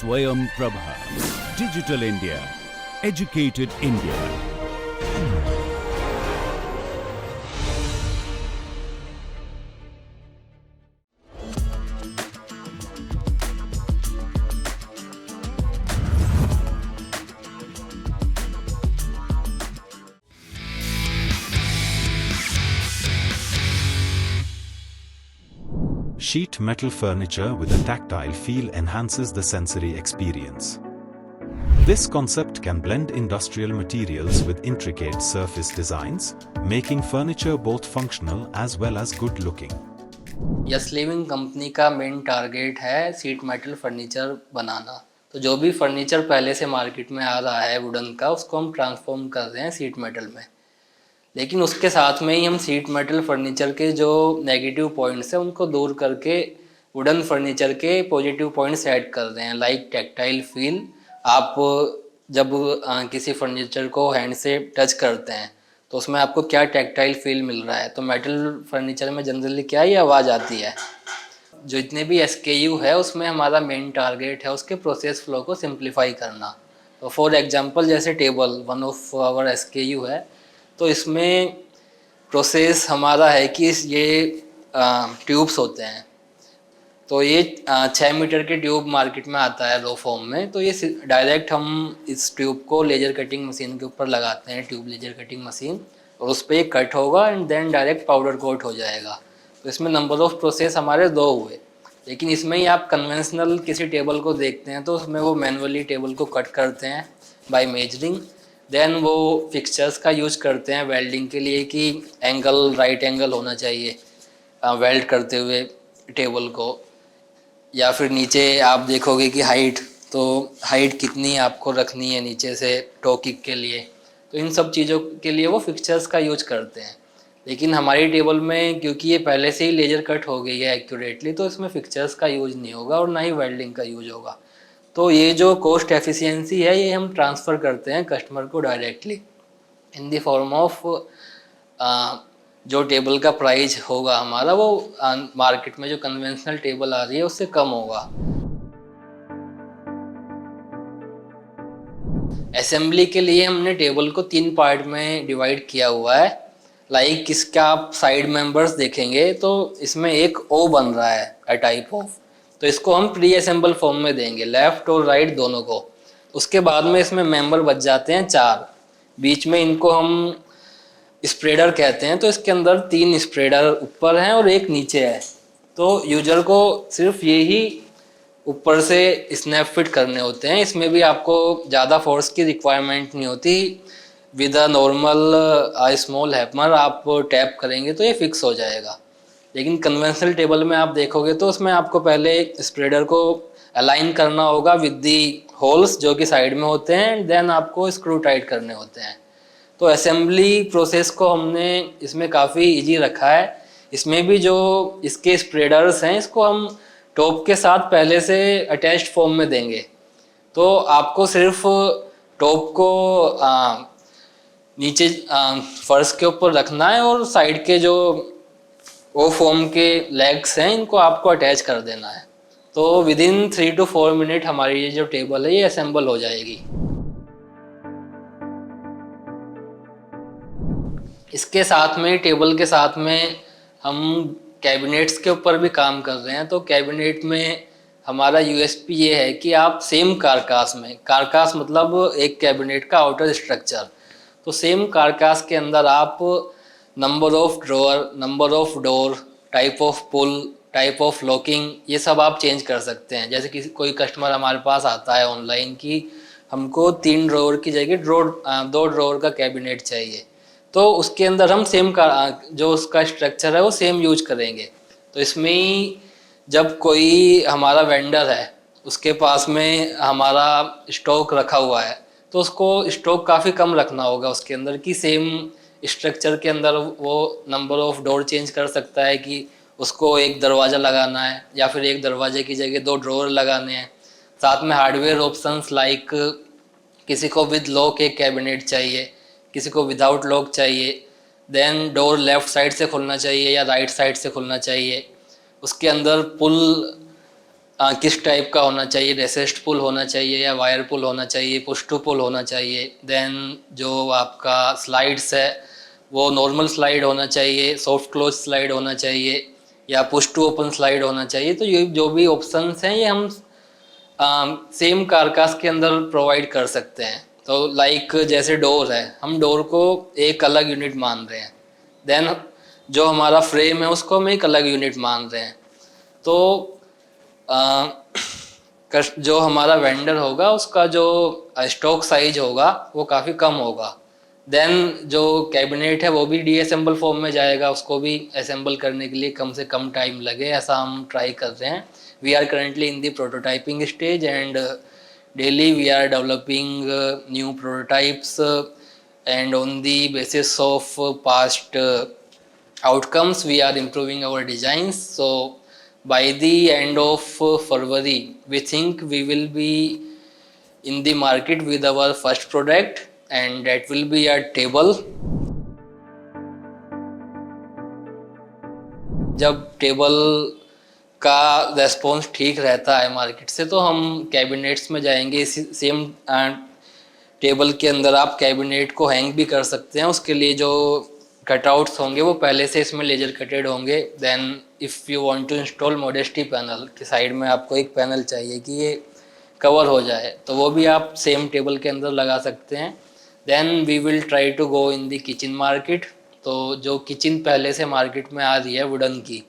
Swayam Prabha. Digital India. Educated India. Sheet metal furniture with a tactile feel enhances the sensory experience. This concept can blend industrial materials with intricate surface designs, making furniture both functional as well as good looking. Yes living company का main target है seat metal furniture बनाना। तो जो भी furniture पहले से market में आ रहा है वुडन का, उसको हम ट्रांसफॉर्म कर रहे हैं सीट मेटल में। लेकिन उसके साथ में ही हम सीट मेटल फर्नीचर के जो नेगेटिव पॉइंट्स हैं उनको दूर करके वुडन फर्नीचर के पॉजिटिव पॉइंट्स ऐड कर रहे हैं, लाइक टैक्टाइल फील। आप जब किसी फर्नीचर को हैंड से टच करते हैं तो उसमें आपको क्या टैक्टाइल फील मिल रहा है। तो मेटल फर्नीचर में जनरली क्या ही आवाज़ आती है। जो इतने भी SKU है उसमें हमारा मेन टारगेट है उसके प्रोसेस फ्लो को सिंप्लीफाई करना। तो फॉर एग्जांपल जैसे table one of our SKU है, तो इसमें प्रोसेस हमारा है कि ये ट्यूब्स होते हैं। तो ये 6 मीटर के ट्यूब मार्केट में आता है रो फॉर्म में। तो ये डायरेक्ट हम इस ट्यूब को लेजर कटिंग मशीन के ऊपर लगाते हैं, ट्यूब लेजर कटिंग मशीन, और उस पर कट होगा and then direct powder coat हो जाएगा। तो इसमें नंबर ऑफ प्रोसेस हमारे 2 हुए। लेकिन इसमें ही आप कन्वेंशनल किसी टेबल को देखते हैं तो उसमें वो मैनुअली टेबल को कट करते हैं बाय मेजरिंग। देन वो फिक्सचर्स का यूज करते हैं वेल्डिंग के लिए कि एंगल राइट एंगल होना चाहिए वेल्ड करते हुए टेबल को। या फिर नीचे आप देखोगे कि हाइट, तो हाइट कितनी आपको रखनी है नीचे से टो किक के लिए। तो इन सब चीज़ों के लिए वो फिक्सचर्स का यूज करते हैं। लेकिन हमारी टेबल में क्योंकि ये पहले से ही लेजर कट हो गई है एक्यूरेटली, तो इसमें फिक्सचर्स का यूज नहीं होगा और ना ही वेल्डिंग का यूज होगा। तो ये जो कॉस्ट एफिशिएंसी है ये हम ट्रांसफ़र करते हैं कस्टमर को directly in the form of जो टेबल का प्राइस होगा हमारा वो मार्केट में जो कन्वेंशनल टेबल आ रही है उससे कम होगा। असेंबली के लिए हमने टेबल को 3 पार्ट में डिवाइड किया हुआ है। लाइक इसका आप साइड मेंबर्स देखेंगे तो इसमें एक ओ बन रहा है अ टाइप ऑफ, तो इसको हम प्री असेंबल फॉर्म में देंगे लेफ्ट और राइट दोनों को। उसके बाद में इसमें मेंबर बच जाते हैं 4, बीच में इनको हम स्प्रेडर कहते हैं। तो इसके अंदर 3 स्प्रेडर ऊपर हैं और एक नीचे है। तो यूजर को सिर्फ ये ही ऊपर से स्नैप फिट करने होते हैं। इसमें भी आपको ज़्यादा फोर्स की रिक्वायरमेंट नहीं होती। With a normal small hammer आप टैप करेंगे तो ये फिक्स हो जाएगा। लेकिन कन्वेंशनल टेबल में आप देखोगे तो उसमें आपको पहले स्प्रेडर को अलाइन करना होगा विद दी होल्स जो कि साइड में होते हैं एंड देन आपको स्क्रू टाइट करने होते हैं। तो असेंबली प्रोसेस को हमने इसमें काफ़ी इजी रखा है। इसमें भी जो इसके स्प्रेडर्स हैं इसको हम टॉप के साथ पहले से अटैच्ड फॉर्म में देंगे। तो आपको सिर्फ टॉप को नीचे फर्श के ऊपर रखना है और साइड के जो वो फॉर्म के लेग्स हैं इनको आपको अटैच कर देना है। तो विद इन 3 to 4 मिनट हमारी ये जो टेबल है ये असेंबल हो जाएगी। इसके साथ में टेबल के साथ में हम कैबिनेट्स के ऊपर भी काम कर रहे हैं। तो कैबिनेट में हमारा USP ये है कि आप सेम कारकास में, कारकास मतलब एक कैबिनेट का आउटर स्ट्रक्चर, तो सेम कारकास के अंदर आप number of drawer, number of door, type of pull, type of locking, ये सब आप चेंज कर सकते हैं। जैसे किसी कोई कस्टमर हमारे पास आता है ऑनलाइन कि हमको 3 ड्रॉअर की जगह 2 ड्रॉअर का कैबिनेट चाहिए, तो उसके अंदर हम सेम का जो उसका स्ट्रक्चर है वो सेम यूज करेंगे। तो इसमें जब कोई हमारा वेंडर है उसके पास में हमारा स्टॉक रखा हुआ है तो उसको स्टॉक काफ़ी कम रखना होगा उसके अंदर कि सेम स्ट्रक्चर के अंदर वो नंबर ऑफ डोर चेंज कर सकता है कि उसको एक दरवाज़ा लगाना है या फिर एक दरवाजे की जगह 2 ड्रॉअर लगाने हैं। साथ में हार्डवेयर ऑप्शंस लाइक किसी को विद लॉक एक कैबिनेट चाहिए, किसी को विदाउट लॉक चाहिए, देन डोर लेफ़्ट साइड से खुलना चाहिए या राइट साइड से खुलना चाहिए, उसके अंदर पुल किस टाइप का होना चाहिए, रेसिस्ट पुल होना चाहिए या वायर पुल होना चाहिए, पुश टू पुल होना चाहिए। देन जो आपका स्लाइड्स है वो नॉर्मल स्लाइड होना चाहिए, सॉफ्ट क्लोज स्लाइड होना चाहिए या पुश टू ओपन स्लाइड होना चाहिए। तो ये जो भी ऑप्शंस हैं ये हम सेम कारकास के अंदर प्रोवाइड कर सकते हैं। तो लाइक जैसे डोर है, हम डोर को एक अलग यूनिट मान रहे हैं, देन जो हमारा फ्रेम है उसको हम एक अलग यूनिट मान रहे हैं। तो जो हमारा वेंडर होगा उसका जो स्टॉक साइज होगा वो काफ़ी कम होगा। देन जो कैबिनेट है वो भी डीअसेंबल फॉर्म में जाएगा, उसको भी असेंबल करने के लिए कम से कम टाइम लगे, ऐसा हम ट्राई कर रहे हैं। We are currently in the prototyping stage and daily we are developing new prototypes and on the basis of past outcomes we are improving our designs. So by the end of February we think we will be in the market with our first product and that will be a table. जब table का response ठीक रहता है market से तो हम cabinets में जाएंगे। इसी सेम टेबल के अंदर आप कैबिनेट को हैंग भी कर सकते हैं, उसके लिए जो कटआउट्स होंगे वो पहले से इसमें लेजर कटेड होंगे। Then if you want to install modesty panel के साइड में आपको एक पैनल चाहिए कि ये कवर हो जाए, तो वो भी आप सेम टेबल के अंदर लगा सकते हैं। Then we will try to go in the kitchen market. तो जो किचन पहले से मार्केट में आ रही है वुडन की,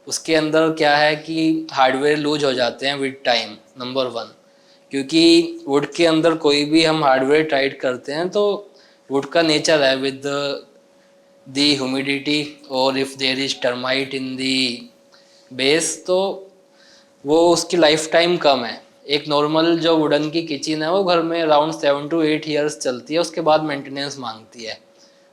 उसके अंदर क्या है कि हार्डवेयर लूज हो जाते हैं विद टाइम, नंबर 1, क्योंकि वुड के अंदर कोई भी हम हार्डवेयर टाइट करते हैं तो वुड का नेचर है विद द ह्यूमिडिटी और if there is termite in the base तो वो उसकी लाइफ टाइम कम है। एक नॉर्मल जो वुडन की किचन है वो घर में अराउंड 7 to 8 ईयर्स चलती है, उसके बाद मेंटेनेंस मांगती है।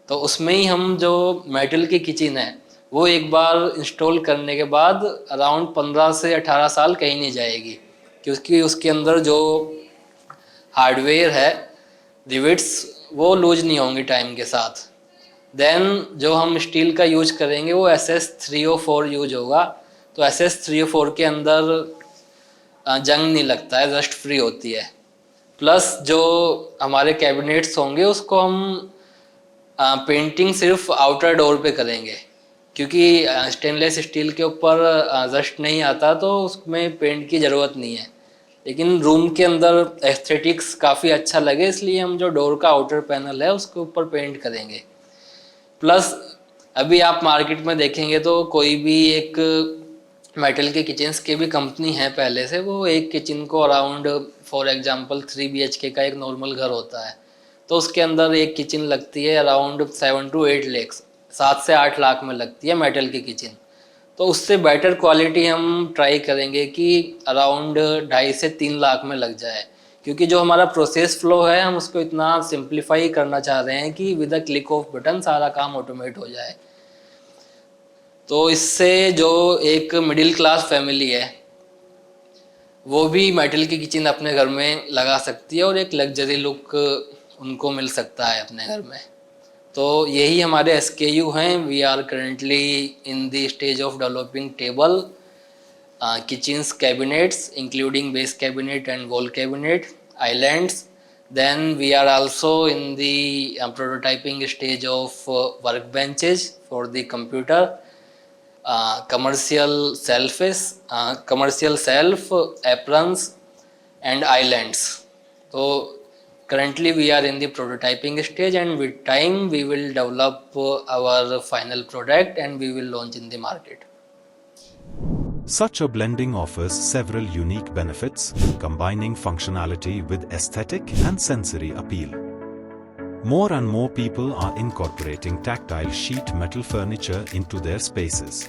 तो उसमें ही हम जो मेटल की किचन है वो एक बार इंस्टॉल करने के बाद अराउंड 15 से 18 साल कहीं नहीं जाएगी, क्योंकि उसके अंदर जो हार्डवेयर है रिविट्स वो लूज नहीं होंगी टाइम के साथ। देन जो हम स्टील का यूज करेंगे वो SS304 यूज होगा। तो SS304 के अंदर जंग नहीं लगता है, रस्ट फ्री होती है। प्लस जो हमारे कैबिनेट्स होंगे उसको हम पेंटिंग सिर्फ आउटर डोर पे करेंगे, क्योंकि स्टेनलेस स्टील के ऊपर रस्ट नहीं आता तो उसमें पेंट की ज़रूरत नहीं है। लेकिन रूम के अंदर एस्थेटिक्स काफ़ी अच्छा लगे इसलिए हम जो डोर का आउटर पैनल है उसके ऊपर पेंट करेंगे। प्लस अभी आप मार्केट में देखेंगे तो कोई भी एक मेटल के किचन्स के भी कंपनी है पहले से, वो एक किचन को अराउंड फॉर एग्जांपल 3 BHK का एक नॉर्मल घर होता है तो उसके अंदर एक किचन लगती है अराउंड 7 to 8 लाख, 7 से 8 लाख में लगती है मेटल की किचन। तो उससे बेटर क्वालिटी हम ट्राई करेंगे कि अराउंड 2.5 से 3 लाख में लग जाए, क्योंकि जो हमारा प्रोसेस फ्लो है हम उसको इतना सिंप्लीफाई करना चाह रहे हैं कि with a click off button सारा काम ऑटोमेट हो जाए। तो इससे जो एक मिडिल क्लास फैमिली है वो भी मेटल की किचन अपने घर में लगा सकती है और एक लग्जरी लुक उनको मिल सकता है अपने घर में। तो यही हमारे SKU हैं। We are currently in the stage of developing table, kitchens, cabinets including base cabinet and wall cabinet, islands. Then we are also in the prototyping stage of work benches for the computer, commercial shelf, aprons and islands. So currently we are in the prototyping stage and with time we will develop our final product and we will launch in the market. Such a blending offers several unique benefits, combining functionality with aesthetic and sensory appeal. More and more people are incorporating tactile sheet metal furniture into their spaces.